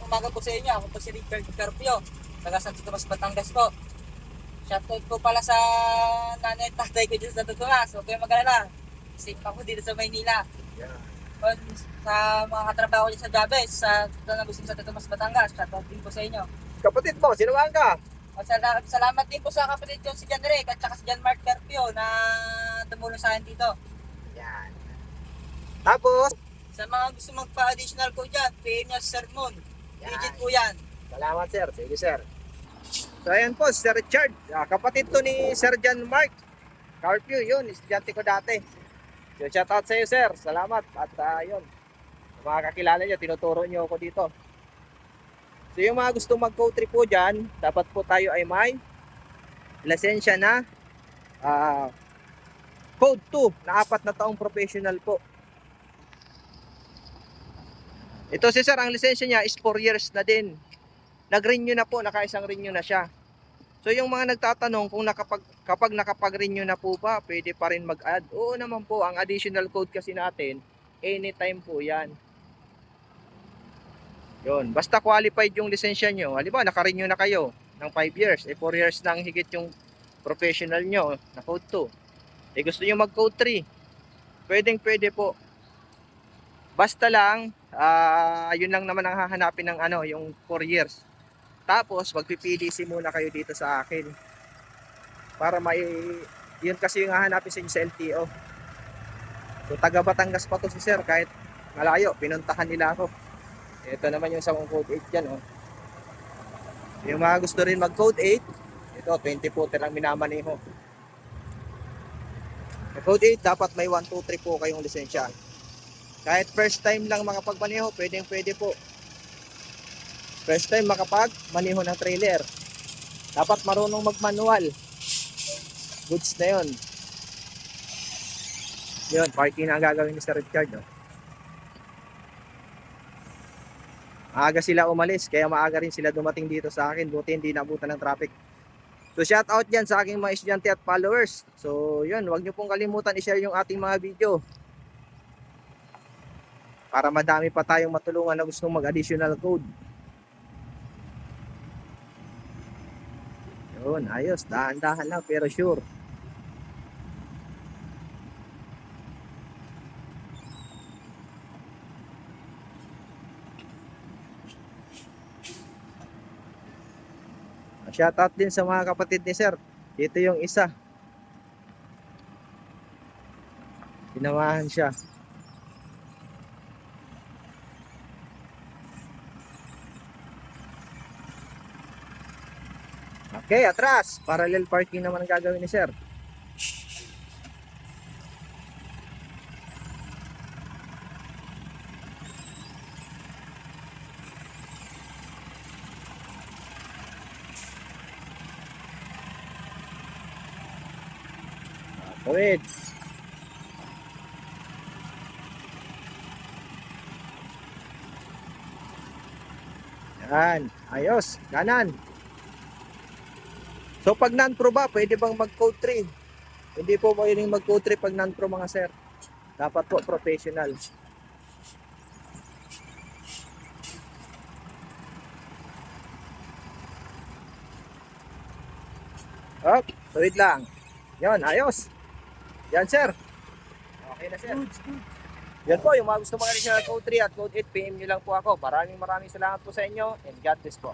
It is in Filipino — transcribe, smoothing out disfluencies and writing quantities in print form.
umaga po sa inyo. Ako po si Richard Carpio, taga Santo Tomas, Batangas po. Shoutout po pala sa nanay at tatay ko dito sa Santo Tomas. Huwag kayong mag-alala. Safe ako dito sa Maynila. Yeah. Sa mga katrabaho ko dito sa Jabes, sa Santo Tomas, Batangas. Shoutout din po sa inyo. Kapatid mo, sinuwaan ka? Salamat din po sa kapatid ko si John Rick at saka si John Mark Carpio na tumulong sa akin dito. Yan. Tapos, Sa mga gusto magpa-additional po dyan, PM nyo sa sermon. Digit po yan. salamat sir. Sige sir. So ayan po, Sir Richard. Kapatid to ni Sir John Mark Carpio, yun. Estudyante ko dati. So shout out sa iyo sir. Salamat. At yun, sa mga kakilala nyo, tinuturo nyo ako dito. So yung mga gusto mag-co-trip po dyan, dapat po tayo ay may lisensya na Code 2 na 4 na taong professional po. Ito si sir, ang lisensya niya is 4 years na din. Nag-renew na po, naka-isang renew na siya. So yung mga nagtatanong kung kapag nakapag-renew na po ba, pwede pa rin mag-add. Oo naman po, ang additional code kasi natin, anytime po yan. Yun, basta qualified yung lisensya nyo. Halimbawa, naka-renew na kayo ng 5 years. 4 years na ang higit yung professional nyo na code 2. Gusto nyo mag-code 3. Pwede po. Basta lang, yun lang naman ang hahanapin ng yung 4 years. Tapos, magpi-PDC muna kayo dito sa akin. Para yun kasi yung hahanapin sa inyo sa LTO. So, taga Batangas pa to si sir, kahit malayo, pinuntahan nila ako. Ito naman yung sa code 8 yan, oh. Yung mga gusto rin mag-code 8, ito, 20 footer ang minamaneho. Sa code 8, dapat may 1, 2, 3 po kayong lisensya. Kahit first time lang makapagmaneho, pwede po. First time makapagmaneho ng trailer. Dapat marunong mag-manual. Goods na yun. Yun, parking na ang gagawin ni Sir Richard. No? Maaga sila umalis, kaya maaga rin sila dumating dito sa akin. Buti hindi nabutan ng traffic. So shout out dyan sa aking mga estudyante at followers. So yun, huwag nyo pong kalimutan i-share yung ating mga video. Para madami pa tayong matulungan na gustong mag-additional code. Yun, ayos. Dahan-dahan lang pero sure. Shoutout din sa mga kapatid ni Sir. Dito yung isa. Tinamahan siya. Okay, atras. Parallel parking naman ang gagawin ni Sir. Tawid. Yan. Ayos. Kanan. So pag non-pro ba, pwede bang mag-code 3? Hindi po pwedeng mag-code 3 pag non-pro mga sir. Dapat po professional. Oh, tuwid lang. Yan, ayos. Yan sir. Okay na sir. Yan po, yung mga gusto mga additional code 3 at code 8, PM nyo lang po ako. Maraming salamat po sa inyo and God bless po.